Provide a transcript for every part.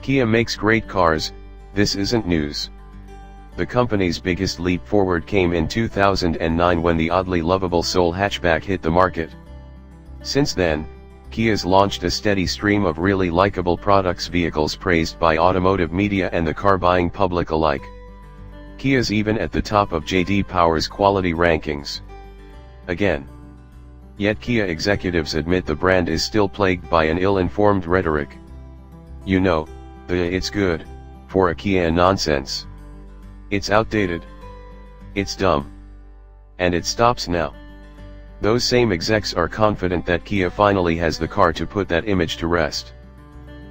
Kia makes great cars, this isn't news. The company's biggest leap forward came in 2009 when the oddly lovable Soul hatchback hit the market. Since then, Kia's launched a steady stream of really likable products, vehicles praised by automotive media and the car-buying public alike. Kia's even at the top of J.D. Power's quality rankings. Again. Yet Kia executives admit the brand is still plagued by an ill-informed rhetoric. You know, the "it's good" for a Kia nonsense. It's outdated. It's dumb. And it stops now. Those same execs are confident that Kia finally has the car to put that image to rest.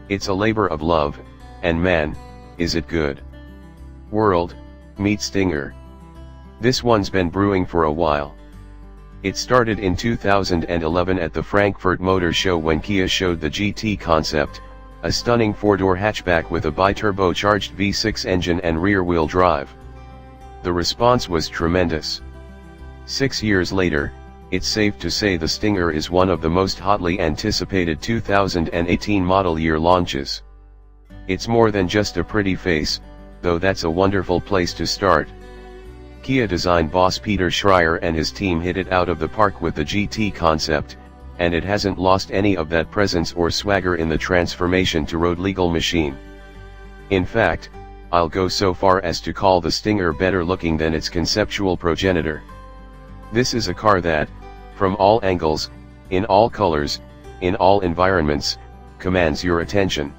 It's a labor of love, and man, is it good. World, meet Stinger. This one's been brewing for a while. It started in 2011 at the Frankfurt Motor Show when Kia showed the GT concept, a stunning four-door hatchback with a biturbocharged V6 engine and rear-wheel drive. The response was tremendous. 6 years later, it's safe to say the Stinger is one of the most hotly anticipated 2018 model year launches. It's more than just a pretty face, though that's a wonderful place to start. Kia design boss Peter Schreier and his team hit it out of the park with the GT concept, and it hasn't lost any of that presence or swagger in the transformation to road-legal machine. In fact, I'll go so far as to call the Stinger better looking than its conceptual progenitor. This is a car that, from all angles, in all colors, in all environments, commands your attention.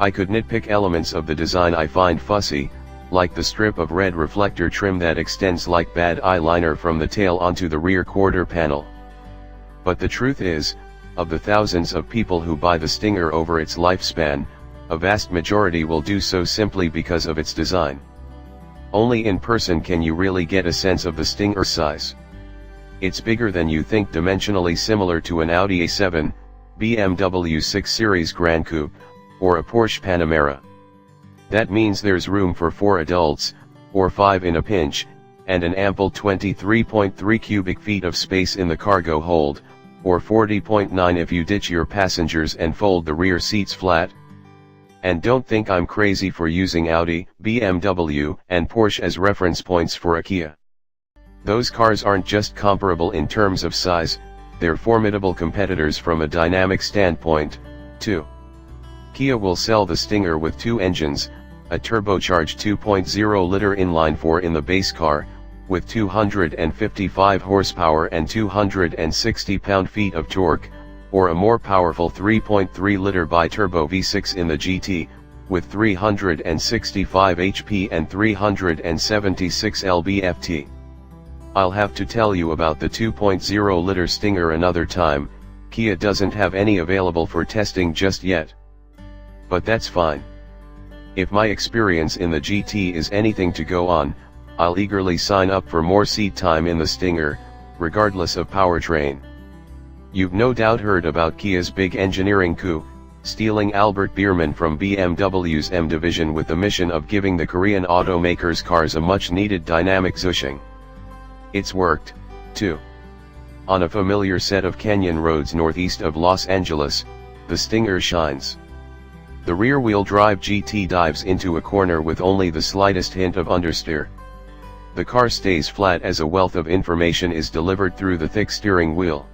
I could nitpick elements of the design I find fussy, like the strip of red reflector trim that extends like bad eyeliner from the tail onto the rear quarter panel. But the truth is, of the thousands of people who buy the Stinger over its lifespan, a vast majority will do so simply because of its design. Only in person can you really get a sense of the Stinger's size. It's bigger than you think, dimensionally similar to an Audi A7, BMW 6 Series Gran Coupe, or a Porsche Panamera. That means there's room for 4 adults, or 5 in a pinch, and an ample 23.3 cubic feet of space in the cargo hold, or 40.9 if you ditch your passengers and fold the rear seats flat. And don't think I'm crazy for using Audi, BMW, and Porsche as reference points for a Kia. Those cars aren't just comparable in terms of size, they're formidable competitors from a dynamic standpoint, too. Kia will sell the Stinger with 2 engines, a turbocharged 2.0-liter inline-4 in the base car, with 255 horsepower and 260 pound-feet of torque, or a more powerful 3.3-liter bi-turbo V6 in the GT, with 365 HP and 376 lb-ft. I'll have to tell you about the 2.0-liter Stinger another time. Kia doesn't have any available for testing just yet. But that's fine. If my experience in the GT is anything to go on, I'll eagerly sign up for more seat time in the Stinger, regardless of powertrain. You've no doubt heard about Kia's big engineering coup, stealing Albert Biermann from BMW's M division with the mission of giving the Korean automaker's cars a much-needed dynamic zhuzhing. It's worked, too. On a familiar set of canyon roads northeast of Los Angeles, the Stinger shines. The rear-wheel drive GT dives into a corner with only the slightest hint of understeer. The car stays flat as a wealth of information is delivered through the thick steering wheel.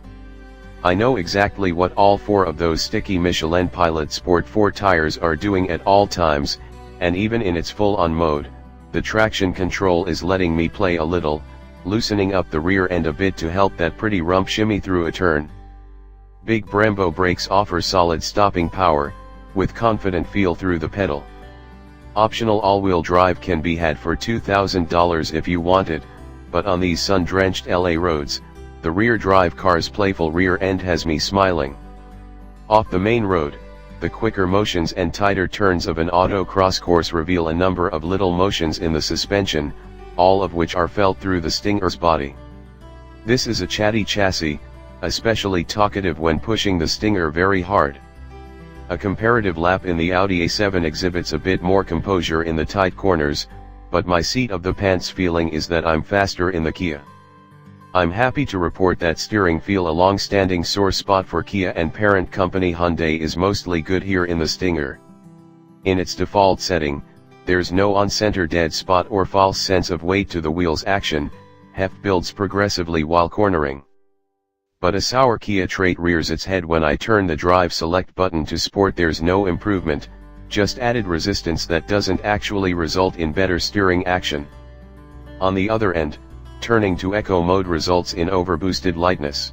I know exactly what all 4 of those sticky Michelin Pilot Sport 4 tires are doing at all times, and even in its full-on mode, the traction control is letting me play a little, loosening up the rear end a bit to help that pretty rump shimmy through a turn. Big Brembo brakes offer solid stopping power, with confident feel through the pedal. Optional all-wheel drive can be had for $2,000 if you want it, but on these sun-drenched LA roads, the rear drive car's playful rear end has me smiling. Off the main road, the quicker motions and tighter turns of an autocross course reveal a number of little motions in the suspension, all of which are felt through the Stinger's body. This is a chatty chassis, especially talkative when pushing the Stinger very hard. A comparative lap in the Audi A7 exhibits a bit more composure in the tight corners, but my seat of the pants feeling is that I'm faster in the Kia. I'm happy to report that steering feel, a long-standing sore spot for Kia and parent company Hyundai, is mostly good here in the Stinger. In its default setting, there's no on-center dead spot or false sense of weight to the wheel's action. Heft builds progressively while cornering. But a sour Kia trait rears its head when I turn the drive select button to sport. There's no improvement, just added resistance that doesn't actually result in better steering action. On the other end, turning to eco mode results in overboosted lightness.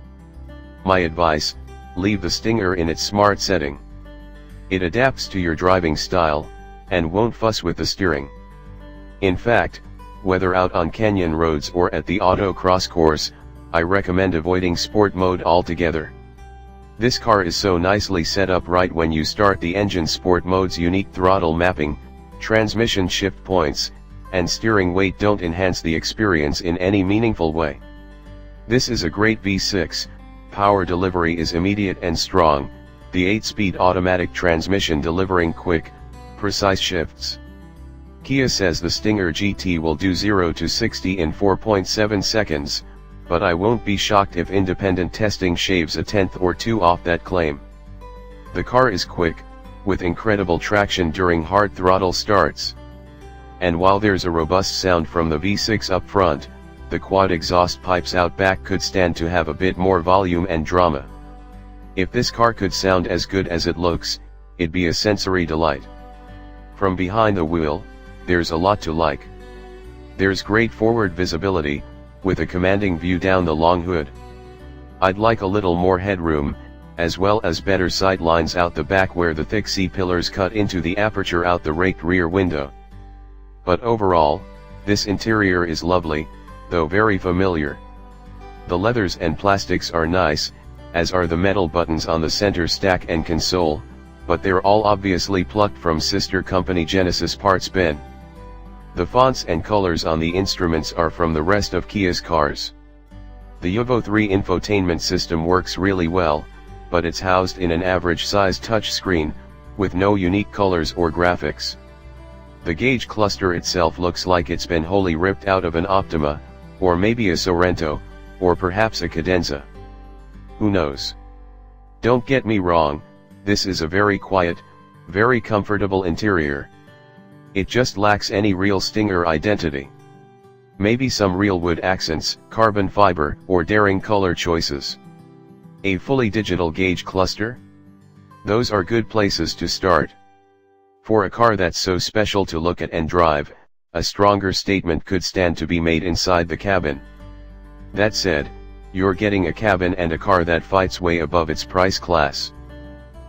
My advice, leave the Stinger in its smart setting. It adapts to your driving style, and won't fuss with the steering. In fact, whether out on canyon roads or at the autocross course, I recommend avoiding sport mode altogether. This car is so nicely set up right when you start. The engine sport mode's unique throttle mapping, transmission shift points, and steering weight don't enhance the experience in any meaningful way. This is a great V6, power delivery is immediate and strong, the 8-speed automatic transmission delivering quick, precise shifts. Kia says the Stinger GT will do 0 to 60 in 4.7 seconds, but I won't be shocked if independent testing shaves a tenth or two off that claim. The car is quick, with incredible traction during hard throttle starts. And while there's a robust sound from the V6 up front, the quad exhaust pipes out back could stand to have a bit more volume and drama. If this car could sound as good as it looks, it'd be a sensory delight. From behind the wheel, there's a lot to like. There's great forward visibility, with a commanding view down the long hood. I'd like a little more headroom, as well as better sight lines out the back where the thick C-pillars cut into the aperture out the raked rear window. But overall, this interior is lovely, though very familiar. The leathers and plastics are nice, as are the metal buttons on the center stack and console, but they're all obviously plucked from sister company Genesis Parts Bin. The fonts and colors on the instruments are from the rest of Kia's cars. The Evo 3 infotainment system works really well, but it's housed in an average-sized touchscreen, with no unique colors or graphics. The gauge cluster itself looks like it's been wholly ripped out of an Optima, or maybe a Sorento, or perhaps a Cadenza. Who knows? Don't get me wrong, this is a very quiet, very comfortable interior. It just lacks any real Stinger identity. Maybe some real wood accents, carbon fiber, or daring color choices. A fully digital gauge cluster? Those are good places to start. For a car that's so special to look at and drive, a stronger statement could stand to be made inside the cabin. That said, you're getting a cabin and a car that fights way above its price class.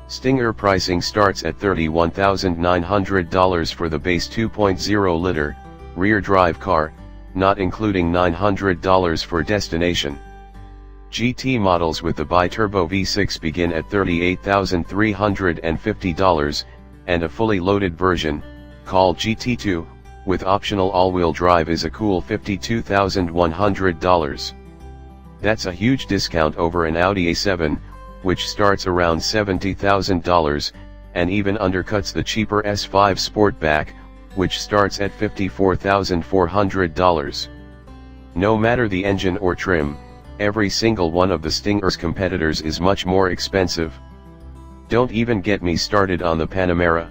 Stinger pricing starts at $31,900 for the base 2.0-liter, rear-drive car, not including $900 for destination. GT models with the bi-turbo V6 begin at $38,350, and a fully loaded version, called GT2, with optional all-wheel drive is a cool $52,100. That's a huge discount over an Audi A7, which starts around $70,000, and even undercuts the cheaper S5 Sportback, which starts at $54,400. No matter the engine or trim, every single one of the Stinger's competitors is much more expensive. Don't even get me started on the Panamera.